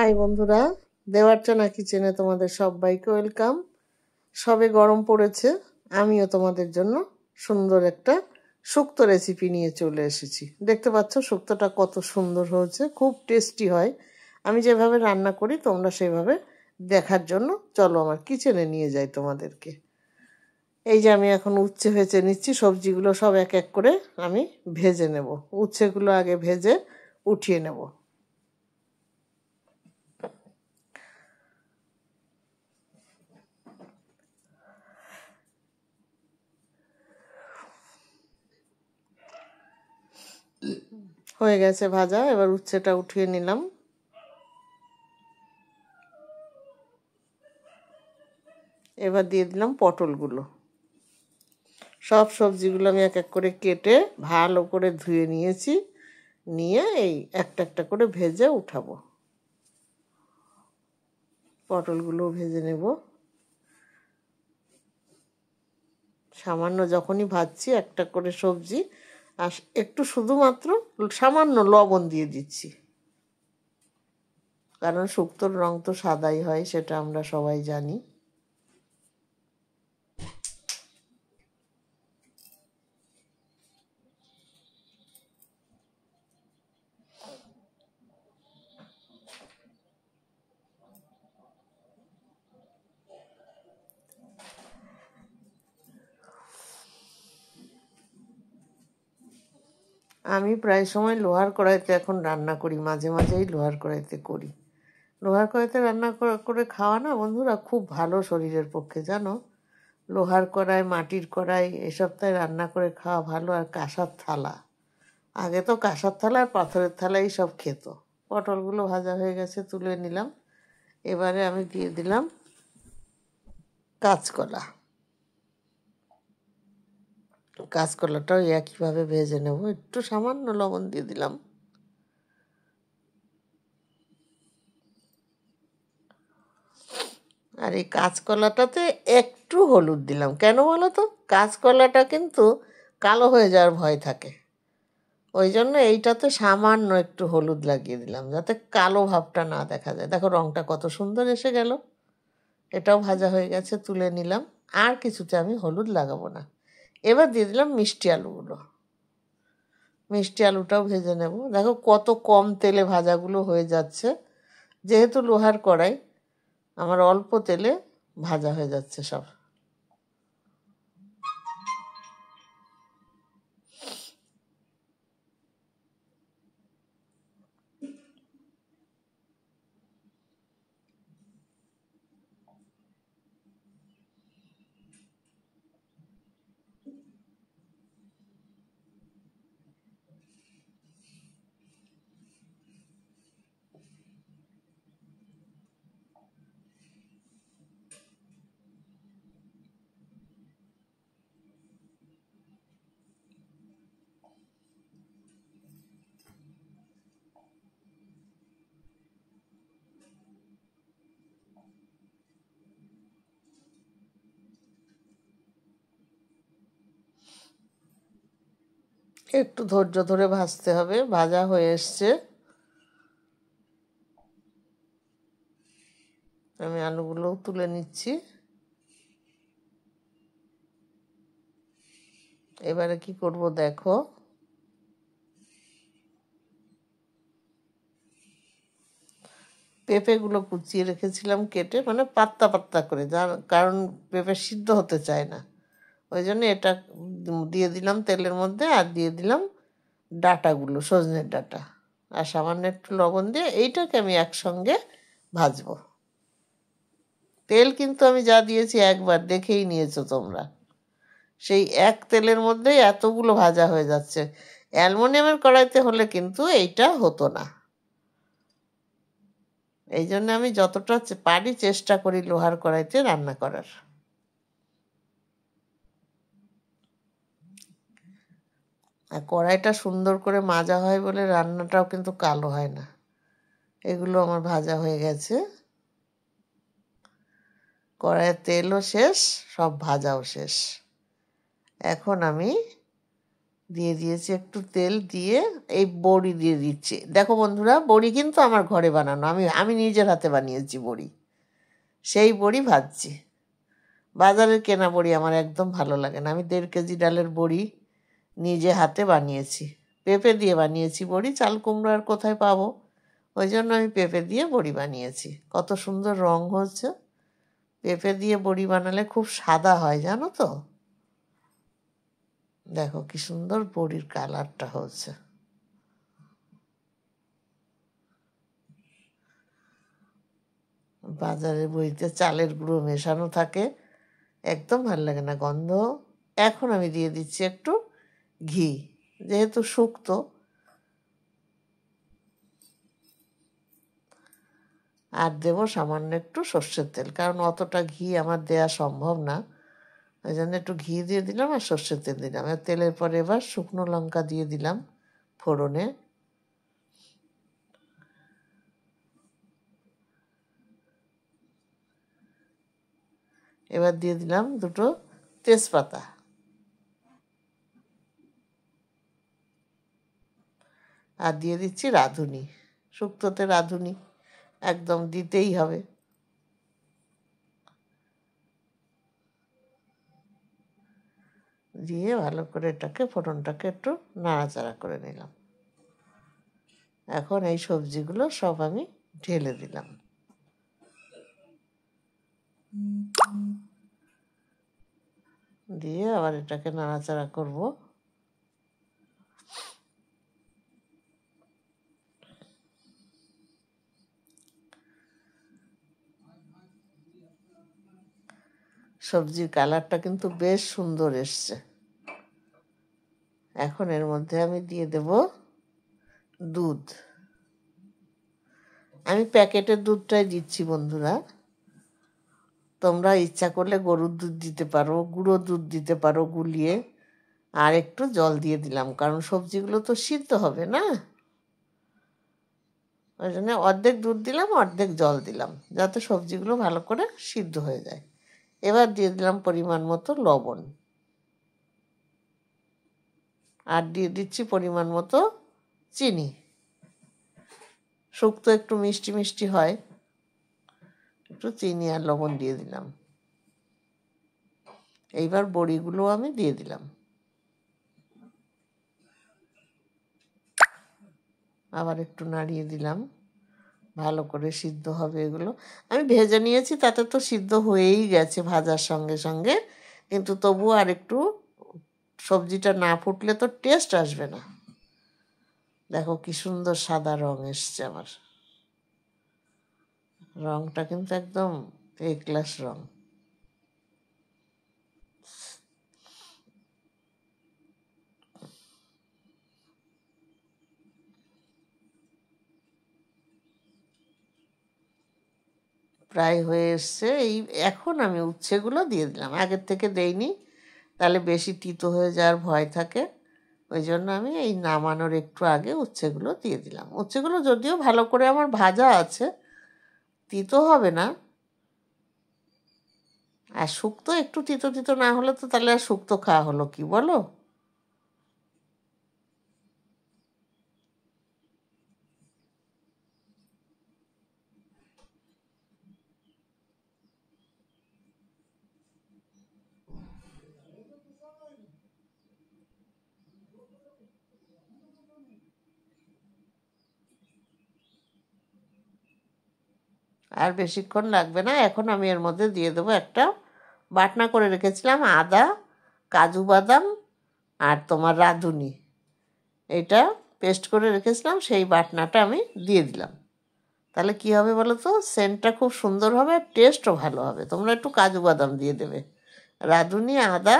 High বন্ধুরা, দেওয়ার্চনা কিচেনে তোমাদের সবাইকে ওয়েলকাম। সবে গরম পড়েছে, আমিও তোমাদের জন্য সুন্দর একটা শুক্তো রেসিপি নিয়ে চলে এসেছি। দেখতে পাচ্ছ শুক্তোটা কত সুন্দর হয়েছে, খুব টেস্টি হয়। আমি যেভাবে রান্না করি তোমরা সেভাবে দেখার জন্য চলো আমার কিচেনে নিয়ে যাই তোমাদেরকে। এই যে আমি এখন উচ্ছে ভেজে নিচ্ছি, সবজিগুলো সব এক এক করে আমি ভেজে নেব। উচ্ছেগুলো আগে ভেজে উঠিয়ে নেব। হয়ে গেছে ভাজা, এবার উচ্ছেটা উঠিয়ে নিলাম। এবার দিয়ে দিলাম পটলগুলো। সব সবজিগুলো আমি এক এক করে কেটে ভালো করে ধুয়ে নিয়েছি, নিয়ে এই একটা একটা করে ভেজে উঠাবো। পটলগুলো ভেজে নেব। সামান্য যখনই ভাজছি একটা করে সবজি, আর একটু শুধুমাত্র সামান্য লবণ দিয়ে দিচ্ছি, কারণ শুক্তোর রং তো সাদাই হয়, সেটা আমরা সবাই জানি। আমি প্রায় সময় লোহার কড়াইতে এখন রান্না করি, মাঝে মাঝেই লোহার কড়াইতে করি। লোহার কড়াইতে রান্না করে খাওয়া না বন্ধুরা খুব ভালো শরীরের পক্ষে, জানো। লোহার কড়াই, মাটির কড়াই এসবটায় রান্না করে খাওয়া ভালো। আর কাঁসার থালা, আগে তো কাঁসার থালা আর পাথরের থালাই সব খেত। পটলগুলো ভাজা হয়ে গেছে, তুলে নিলাম। এবারে আমি দিয়ে দিলাম কাঁচকলা। কাঁচকলাটাও একইভাবে ভেজে নেব, একটু সামান্য লবণ দিয়ে দিলাম। আর এই কাঁচকলাটাতে একটু হলুদ দিলাম, কেন বলো তো? কাঁচকলাটা কিন্তু কালো হয়ে যাওয়ার ভয় থাকে, ওই জন্য এইটাতে সামান্য একটু হলুদ লাগিয়ে দিলাম, যাতে কালো ভাবটা না দেখা যায়। দেখো রংটা কত সুন্দর এসে গেল। এটাও ভাজা হয়ে গেছে, তুলে নিলাম। আর কিছুতে আমি হলুদ লাগাবো না। এবার দিয়ে দিলাম মিষ্টি আলুগুলো। মিষ্টি আলুটাও ভেজে নেব। দেখো কত কম তেলে ভাজাগুলো হয়ে যাচ্ছে, যেহেতু লোহার কড়াই আমার অল্প তেলে ভাজা হয়ে যাচ্ছে সব। একটু ধৈর্য ধরে ভাজতে হবে। ভাজা হয়ে এসছে, আমি আলুগুলোও তুলে নিচ্ছি। এবারে কি করব দেখো, পেঁপেগুলো কুচিয়ে রেখেছিলাম কেটে, মানে পাতলা পাতলা করে, যার কারণ পেঁপে সিদ্ধ হতে চায় না, ওই জন্য এটা দিয়ে দিলাম তেলের মধ্যে। আর দিয়ে দিলাম ডাঁটাগুলো, সজনের ডাঁটা, আর সামান্য একটু লবণ দিয়ে এইটাকে আমি একসঙ্গে ভাজবো। তেল কিন্তু আমি যা দিয়েছি একবার দেখেই নিয়েছো তোমরা, সেই এক তেলের মধ্যেই এতগুলো ভাজা হয়ে যাচ্ছে। অ্যালুমিনিয়ামের কড়াইতে হলে কিন্তু এইটা হতো না। এই জন্য আমি যতটা পারি চেষ্টা করি লোহার কড়াইতে রান্না করার। আর কড়াইটা সুন্দর করে মাজা হয় বলে রান্নাটাও কিন্তু কালো হয় না। এগুলো আমার ভাজা হয়ে গেছে, কড়াইয়ের তেলও শেষ, সব ভাজাও শেষ। এখন আমি দিয়ে দিয়েছি একটু তেল, দিয়ে এই বড়ি দিয়ে দিচ্ছি। দেখো বন্ধুরা, বড়ি কিন্তু আমার ঘরে বানানো, আমি আমি নিজের হাতে বানিয়েছি বড়ি, সেই বড়ি ভাজছি। বাজারের কেনা বড়ি আমার একদম ভালো লাগে না। আমি 1.5 কেজি ডালের বড়ি নিজে হাতে বানিয়েছি, পেঁপে দিয়ে বানিয়েছি বড়ি। চাল কুমড়ো আর কোথায় পাবো, ওই জন্য আমি পেঁপে দিয়ে বড়ি বানিয়েছি। কত সুন্দর রং হচ্ছে, পেঁপে দিয়ে বড়ি বানালে খুব সাদা হয় জানো তো। দেখো কি সুন্দর বড়ির কালারটা হচ্ছে। বাজারের বড়িতে চালের গুঁড়ো মেশানো থাকে, একদম ভালো লাগে না গন্ধ। এখন আমি দিয়ে দিচ্ছি একটু ঘি, যেহেতু শুক্তো। আর দেবো সামান্য একটু সর্ষের তেল, কারণ অতটা ঘি আমার দেয়া সম্ভব না, ওই জন্য একটু ঘি দিয়ে দিলাম আর সর্ষের তেল দিলাম। আর তেলের পরে এবার শুকনো লঙ্কা দিয়ে দিলাম ফোড়নে। এবার দিয়ে দিলাম 2টো তেজপাতা, আর দিয়ে দিচ্ছি রাঁধুনি। শুক্তোতে রাঁধুনি একদম দিতেই হবে। দিয়ে ভালো করে এটাকে, ফোড়নটাকে একটু নাড়াচাড়া করে নিলাম। এখন এই সবজিগুলো সব আমি ঢেলে দিলাম। দিয়ে আবার এটাকে নাড়াচাড়া করব। সবজির কালারটা কিন্তু বেশ সুন্দর এসছে। এখন এর মধ্যে আমি দিয়ে দেব দুধ। আমি প্যাকেটের দুধটাই দিচ্ছি বন্ধুরা, তোমরা ইচ্ছা করলে গরুর দুধ দিতে পারো, গুঁড়ো দুধ দিতে পারো গুলিয়ে। আর একটু জল দিয়ে দিলাম, কারণ সবজিগুলো তো সিদ্ধ হবে না, ওই জন্য অর্ধেক দুধ দিলাম, অর্ধেক জল দিলাম, যাতে সবজিগুলো ভালো করে সিদ্ধ হয়ে যায়। এবার দিয়ে দিলাম পরিমাণ মতো লবণ, আর দিয়ে দিচ্ছি পরিমাণ মতো চিনি। শুক্তো একটু মিষ্টি মিষ্টি হয়, একটু চিনি আর লবণ দিয়ে দিলাম। এইবার বড়িগুলো আমি দিয়ে দিলাম, আবার একটু নাড়িয়ে দিলাম। ভালো করে সিদ্ধ হবে এগুলো। আমি ভেজে নিয়েছি, তাতে তো সিদ্ধ হয়েই গেছে ভাজার সঙ্গে সঙ্গে, কিন্তু তবু আর একটু, সবজিটা না ফুটলে তো টেস্ট আসবে না। দেখো কি সুন্দর সাদা রং এসছে আমার, রংটা কিন্তু একদম এ ক্লাস রং। প্রায় হয়ে এসছে। এই এখন আমি উচ্ছেগুলো দিয়ে দিলাম, আগের থেকে দেইনি, তাহলে বেশি তিতো হয়ে যাওয়ার ভয় থাকে, ওই জন্য আমি এই নামানোর একটু আগে উচ্ছেগুলো দিয়ে দিলাম। উচ্ছেগুলো যদিও ভালো করে আমার ভাজা আছে, তিতো হবে না। আর শুক্তো একটু তিতো তিতো না হলে তো তাহলে আর শুক্তো খাওয়া হলো কি বলো। আর বেশিক্ষণ লাগবে না। এখন আমি এর মধ্যে দিয়ে দেবো একটা বাটনা করে রেখেছিলাম আদা, কাজু বাদাম আর তোমার রাঁধুনি, এটা পেস্ট করে রেখেছিলাম, সেই বাটনাটা আমি দিয়ে দিলাম। তাহলে কী হবে বলো তো, সেন্টটা খুব সুন্দর হবে আর টেস্টও ভালো হবে। তোমরা একটু কাজু বাদাম দিয়ে দেবে, রাঁধুনি, আদা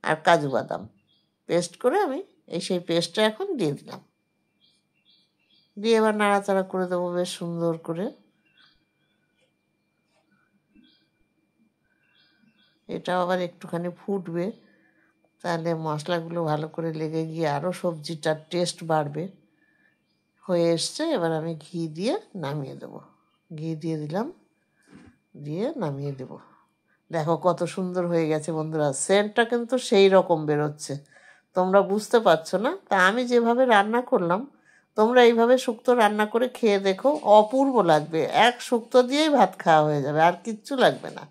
আর কাজু বাদাম পেস্ট করে আমি সেই পেস্টটা এখন দিয়ে দিলাম। দিয়ে এবার নাড়াচাড়া করে দেবো বেশ সুন্দর করে। এটা আবার একটুখানি ফুটবে, তাহলে মশলাগুলো ভালো করে লেগে গিয়ে আরও সবজিটার টেস্ট বাড়বে। হয়ে এসছে, এবার আমি ঘি দিয়ে নামিয়ে দেবো। ঘি দিয়ে দিলাম, দিয়ে নামিয়ে দেবো। দেখো কত সুন্দর হয়ে গেছে বন্ধুরা, সেন্টটা কিন্তু সেই রকম বেরোচ্ছে। তোমরা বুঝতে পারছো না। তা আমি যেভাবে রান্না করলাম তোমরা এইভাবে শুক্তো রান্না করে খেয়ে দেখো, অপূর্ব লাগবে। এক শুক্তো দিয়েই ভাত খাওয়া হয়ে যাবে, আর কিচ্ছু লাগবে না।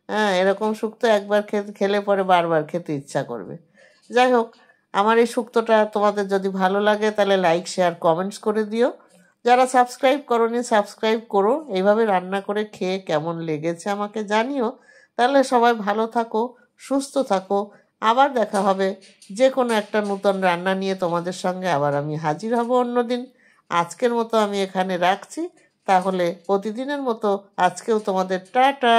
হ্যাঁ, এরকম শুক্তো একবার খেলে পরে বারবার খেতে ইচ্ছা করবে। যাই হোক, আমার এই শুক্তোটা তোমাদের যদি ভালো লাগে তাহলে লাইক, শেয়ার, কমেন্টস করে দিও। যারা সাবস্ক্রাইব করোনি সাবস্ক্রাইব করো। এইভাবে রান্না করে খেয়ে কেমন লেগেছে আমাকে জানিও। তাহলে সবাই ভালো থাকো, সুস্থ থাকো। আবার দেখা হবে যে কোনো একটা নতুন রান্না নিয়ে তোমাদের সঙ্গে আবার আমি হাজির হব অন্যদিন। আজকের মতো আমি এখানে রাখছি। তাহলে প্রতিদিনের মতো আজকেও তোমাদের টাটা।